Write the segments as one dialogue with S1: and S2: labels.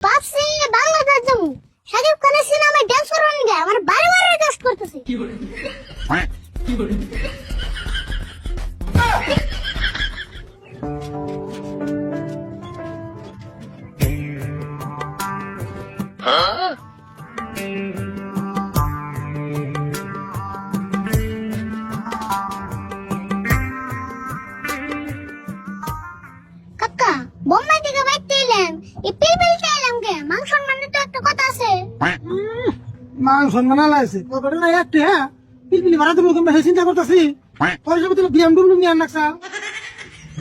S1: ভাবছি বাংলাদেশ যাবো, শাকিব খানের সিনেমায় ড্যান্স করবেন গে, আমার বারে বারে রিকোয়েস্ট করতেছে। কাকা, বোম্বাই থেকে বাইতে এলাম, এই পিলপিলটা এলাম গে, মাংস মানে তো একটা কথা আছে।
S2: মাংস বানালা আছে পকেটে না একটা হ্যাঁ পিলপিলি ভাড়া দেবো তোমরা চিন্তা করতেছি পয়সা তুমি বিএমডব্লিউ নিয়ে আনলাকছা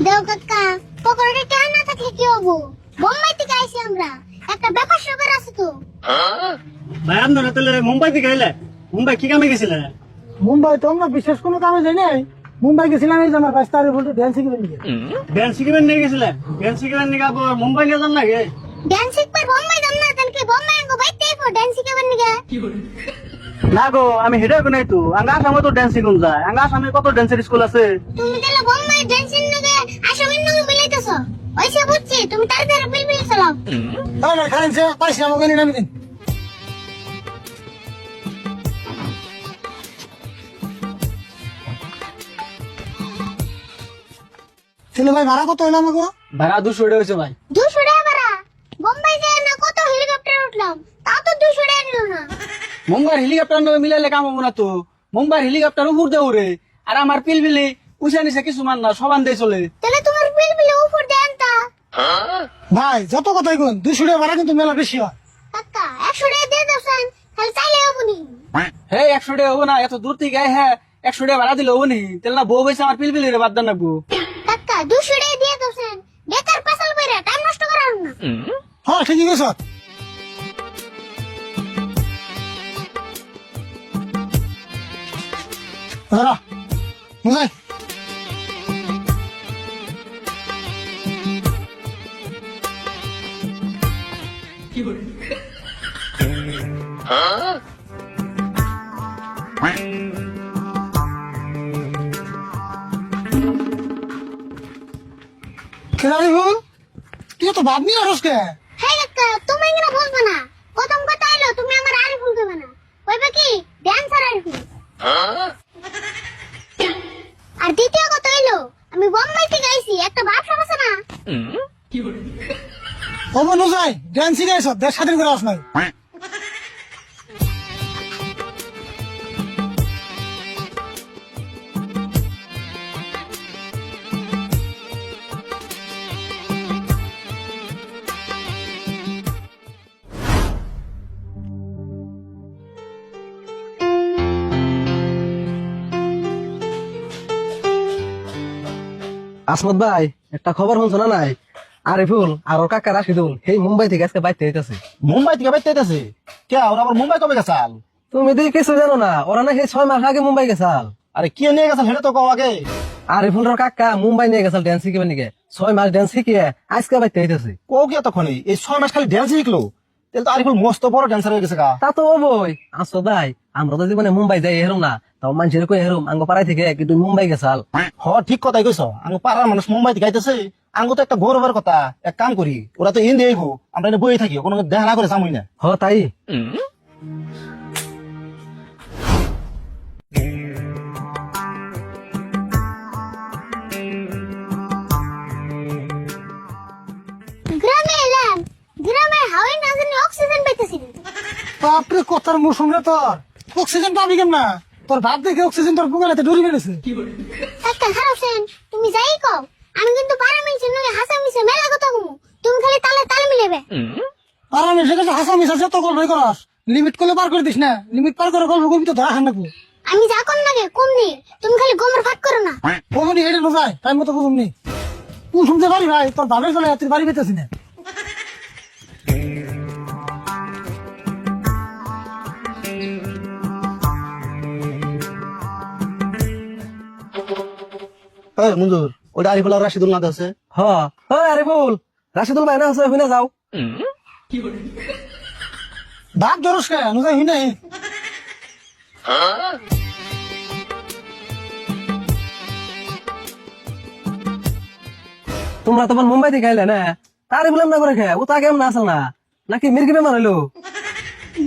S1: দেও কাকা, পকেটে টাকা না থাকলে কি হবো? বোম্বাই থেকে আইছি আমরা, একটা ব্যাপার স্যাপার আছে তো।
S3: ভাই আপনারা তাহলে মুম্বাই থেকে এলে, মুম্বাই কি কামে গেছিলেন?
S2: মুম্বাই তো আমরা বিশেষ কোনো কামে যাই নাই। মুম্বাই গেছিলাম এই যে আমার 5 তারিখ বলতে ড্যান্স শিখে নিয়ে
S3: ড্যান্স শিখবেন নিয়ে গেছিলেন? ড্যান্স শিখবেন নিয়ে আবার মুম্বাই নিয়ে যান নাকি?
S1: ড্যান্স শিখবার বোম্বাই যাম না, তাহলে কি বোম্বাই আঙ্গো বাইতে আইবো ড্যান্স শিখাবেন নিগে?
S3: না গো, আমি হেডে কোন তো আঙ্গা আসামে তো ড্যান্স শিখুন যায়, আঙ্গা আসামে কত ড্যান্সের স্কুল আছে।
S1: তুমি তাহলে বোম্বাই ড্যান্সিং নিগে আসামের নিগে মিলাইতেছো। ওইসে বুঝছি, তুমি তাড়াতাড়ি পিলপিল চালাও।
S2: না খান সে পয়সা আমাকে নিয়ে নামি দিন ছেলে ভাই ভাড়া কত হইলো আমাকে
S3: ভাড়া 200 টাকা হয়েছে ভাই।
S1: 200 টাকা ভাড়া? বোম্বাই যায় না কত হেলিকপ্টার উঠলাম, তাও তো 200 টাকা নিল না।
S3: মুম্বাই হেলিকপ্টার নয় মিলাইলে কাম হবো না তো। মুম্বাই হেলিকপ্টার উপর দিয়ে উড়ে, আর আমার পিলপিলি উঠে নিছে কিছুমান না, সবান দিয়ে চলে।
S1: তাহলে তোমার পিলপিল উপর দেন তা।
S2: ভাই যত কথাই কোন 200 টাকা ভাড়া কিন্তু মেলা বেশি হয়
S1: কাকা 100 টাকা দিয়ে দেন, তাহলে চাইলে হবো নি।
S3: হে 100 টাকা হবো না, এত দূর থেকে হ্যাঁ 100 টাকা ভাড়া দিলে হবো নি? তাহলে না বউ বেশি আমার পিলপিলি রে বাদ দেন রাখবো।
S1: কাকা 200 টাকা দিয়ে দেন, বেকার পেছাল কইরা টাইম নষ্ট করার না।
S2: হ্যাঁ ঠিকই গেছ দাঁড়া বুঝাই খেলাড়ি ভুল তুই তো ভাব নিয়ে আসস কে
S1: হ্যাঁ কাকা, তুমি এগুলো বলবো না। প্রথম কথা হলো তুমি আমার আরিফুল দেবে না, কইবে কি ড্যান্সার আরিফুল। আর দ্বিতীয় কথা হলো আমি বোম্বাই থেকে আইছি, একটা ব্যবসা আছে না।
S2: ও মনে যায় ড্যান্স শিখে এসব দেশ স্বাধীন করে আস নাই
S4: আসমত ভাই, একটা খবর শুনছো না নাই? আরিফুল আর ওর কাকা রাশিদুল সেই মুম্বাই থেকে আজকে বাইতে হইতেছে।
S5: মুম্বাই থেকে বাইতে আইতাছে কে? ওরা আবার মুম্বাই কবে গেছাল?
S4: তুমি দেখি কিছু জানো না? ওরা না সেই 6 মাস আগে মুম্বাই গেছাল।
S5: আরে কি নিয়ে গেছাল সেটা তো কও আগে।
S4: আরিফুল আর কাকা মুম্বাই নিয়ে গেছাল ড্যান্স শিখিবে নিকে। 6 মাস ড্যান্স শিখিয়ে আজকে বাইতে হইতেছে।
S5: কও কি এতক্ষণে? এই 6 মাস খালি ড্যান্স শিখলো? তাহলে তো আরিফুল মস্ত বড় ড্যান্সার হয়ে গেছে গা।
S4: তা তো হবই। আসো ভাই, আমরা তো জীবনে মুম্বাই যাই হেরুম না, তাও মানুষের কই হেরুম আঙ্গ পাড়ায় থেকে কি তুই মুম্বাই গেছাল।
S5: হ ঠিক কথাই কইছ, আমি পাড়ার মানুষ মুম্বাই থেকে আইতেছে, আঙ্গো তো একটা গৌরবের কথা। এক কাম করি, ওরা তো হিন্দি আইবো, আমরা এনে বই থাকি, কোনো দেখা না করে সামুই না।
S4: হ তাই।
S1: গ্রামে এলাম, গ্রামে হাওয়ায় না জানি অক্সিজেন পাইতেছি না।
S2: বাপরে কথার মৌসুম রে তোর অক্সিজেন পাবি কেমন না তোর ভাব দেখে অক্সিজেন তোর বুকেলাতে ডুরি বেড়েছে
S1: কাকা খারাপ সেন, তুমি যাই কও, আমি কিন্তু পাড়া মিলছি নয় হাসা মিশে মেলা কথা কমু, তুমি খালি তালে তালে মিলাবে।
S2: আর আমি সেখানে হাসা মিশা যত গল্পই করাস লিমিট করলে পার করে দিস না, লিমিট পার করে গল্প করবি তো ধরা খান রাখবো।
S1: আমি যা কোন লাগে কম নি, তুমি খালি গোমর ফাট করো না।
S2: বমনি হেডে বোঝায় টাইম মতো বুঝুম নি কোন শুনতে পারি ভাই তোর ভাবের চলে তুই বাড়ি পেতেছি না
S5: এই মঞ্জুর, ওটা আরিফুল আর রাশিদুল না আছে?
S4: হ আরিফুল রাশিদুল ভাই না আছে, হুইনা যাও।
S2: ভাব ধরস কে নুজাই হুই নাই
S4: তোমরা তোমার মুম্বাই থেকে আইলে না, তারে বললাম না করে খে ও তা কেমন আসল না। নাকি মির্গি বেমার হইলো?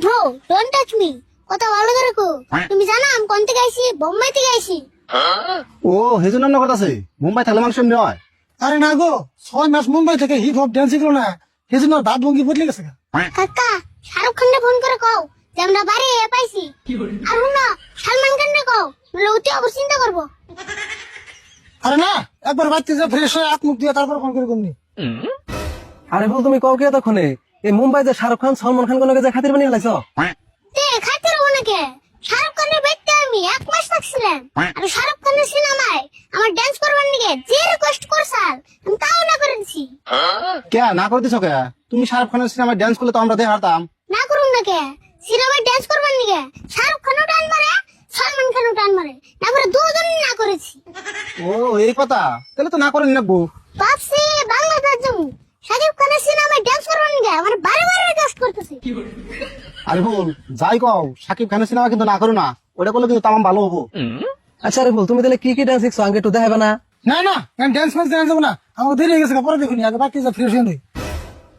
S1: ব্রো ডোন্ট টাচ মি, কথা ভালো করে কো। তুমি জানো আমি কোন থেকে আইছি? বোম্বাই থেকে আইছি।
S5: ও হেজন নাম কথা আছে মুম্বাই থাকলে মাংস এমনি হয়।
S2: আরে না গো, 6 মাস মুম্বাই থেকে হিপ হপ ডান্স শিখলো না, সেজন্য ওর ভাব ভঙ্গি বদলে গেছে গা।
S1: কাকা শাহরুখ খানকে ফোন করে কও যে আমরা বাড়ি পাইছি। আর না সালমান খানকে কও, নলে অতি অবশ্য চিন্তা করবো।
S2: আরে না, একবার বাড়তে যা ফ্রেশ হয়ে হাত মুখ দিয়ে তারপর ফোন করে কমনি।
S4: আরে বল তুমি কও কে তখনে এই মুম্বাই যে শাহরুখ খান সলমান খান কোন যে খাতির বানিয়ে লাইছো?
S1: তে খাইতে রবো নাকি? শাহরুখ খানের বাইতে আমি 1 মাস থাকছিলাম। আর শাহরুখ খানের সিনেমায় আমার ডান্স করবার নিকে যে রিকোয়েস্ট করছাল আমি তাও না করে দিছি।
S5: কে না করে দিছ কে? তুমি শাহরুখ খানের সিনেমায় ড্যান্স করলে তো আমরা দেখে হারতাম।
S1: না করুন নাকি? সিনেমায় ডান্স করবার নিকে শাহরুখ খানও টান মারে, সলমান খানও টান মারে, না করে দুজনই না করেছি।
S5: ও এই কথা, তাহলে তো না করে নেবো।
S1: ভাবছি বাংলাদেশ যাবো, শাকিব খানের সিনেমায় ডান্স করবার নিকে আমার বারে বারে রিকোয়েস্ট করতেছে।
S5: আরে বল যাই কও, সাকিব খানের সিনেমা কিন্তু না করো না, ওটা করলে কিন্তু তামাম ভালো হবো।
S4: আচ্ছা রে বল তুমি তাহলে কি কি ডান্স শিখছো আমাকে একটু দেখাবে না?
S2: না না, আমি ডান্স ফান্স জানা যাবো না, আমার দেরি হয়ে গেছে গা, পরে দেখুনি, আগে বাড়তে যা ফ্রেশ হয়ে নই।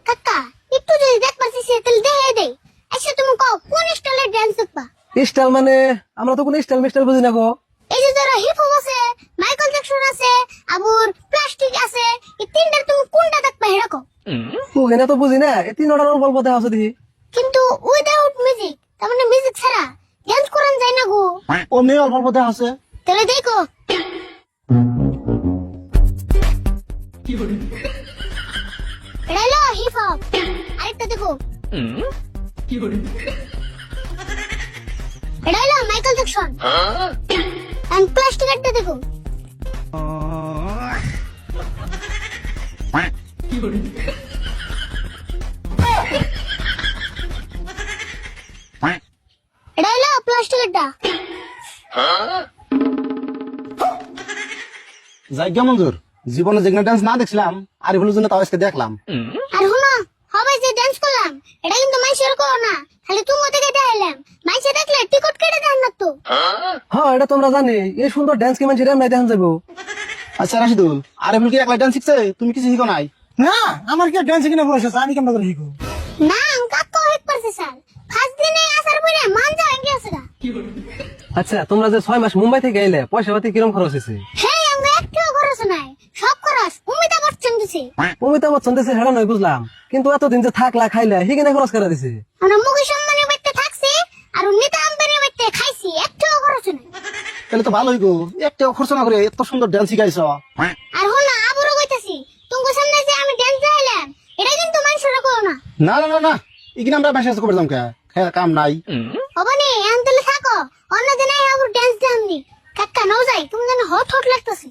S1: কাকা একটু যদি দেখবার চাইছি তাহলে দেখে দেই। আচ্ছা তুমি কও কোন স্টাইলের ডান্স দেখবা?
S4: স্টাইল মানে আমরা তো কোনো স্টাইল মিস্টাইল বুঝি না গো।
S1: এই যে ধরো হিপ হপ আছে, মাইকেল জ্যাকসন আছে, আবার প্লাস্টিক আছে, এই তিনটার তুমি কোনটা দেখবা হেডা কও।
S4: ও এনে তো বুঝি না, এই তিন অর্ডার গল্প দেখা আছে দেখি।
S1: কিন্তু উইদাউট মিউজিক, তার মানে মিউজিক ছাড়া ডান্স করান যায় না গো।
S5: ও মেয়ে অল্প অল্প দেখা আছে।
S1: তাহলে দেখো এটা হলো হিপ হপ। আরেকটা দেখো এটা হলো মাইকেল জ্যাকসন। এন্ড প্লাস্টিক একটা দেখো। এটা হলো প্লাস্টিক একটা।
S5: যাই গে মঞ্জুর, জীবনে যেগুলো ডান্স না দেখছিলাম আর এগুলোর জন্য তাও আজকে দেখলাম।
S1: আর হুনো হবে যে ডান্স করলাম এটা কিন্তু মাইশের করো না, খালি তুমি থেকে দেখাইলাম। মাইশে দেখলে টিকট কেটে দেন না তো।
S4: হ্যাঁ এটা তোমরা জানি, এই সুন্দর ডান্স কি মানে নাই দেখান যাবো।
S5: আচ্ছা রাশিদুল, আর এগুলো কি একলা ডান্স শিখছে, তুমি কিছু শিখো নাই?
S2: না, আমার কি ডান্স কিনা বয়স আছে, আমি কেমন করে শিখবো?
S1: না আমি কাকা হইতে পারছি স্যার, ফার্স্ট দিনে আসার পরে মান যা হয়ে গেছে গা।
S4: আচ্ছা তোমরা যে 6 মাস মুম্বাই থেকে এলে পয়সা পাতি কিরম খরচ হয়েছে?
S1: হ্যাঁ আমরা একটু খরচ নাই, সব খরচ অমিতাভ বচ্চন দিছে।
S4: অমিতাভ বচ্চন দেশে হেরা নয় বুঝলাম, কিন্তু এতদিন যে থাকলা খাইলা হিগিনে খরচ করে দিছে।
S1: আমরা মুকেশ আম্বানির বাড়িতে থাকছি আর নীতা আম্বানির বাড়িতে খাইছি, একটু খরচ নাই।
S5: তাহলে তো ভালোই গো, একটা খরচ না করে এত সুন্দর ডান্স শিখাইছ।
S1: আর হলো আবারও কইতাছি তোমার সামনে যে আমি ডান্স দেখাইলাম এটা কিন্তু মানুষের করো না।
S5: না না না না, এখানে আমরা মেসেজ করে দাম কে, কাম নাই।
S1: হবানি এখন তাহলে থাকো, অন্য দিনে আবার ডান্স দেখামনি। কাকা নাও যাই, তুমি যেন হট হট লাগতেছে।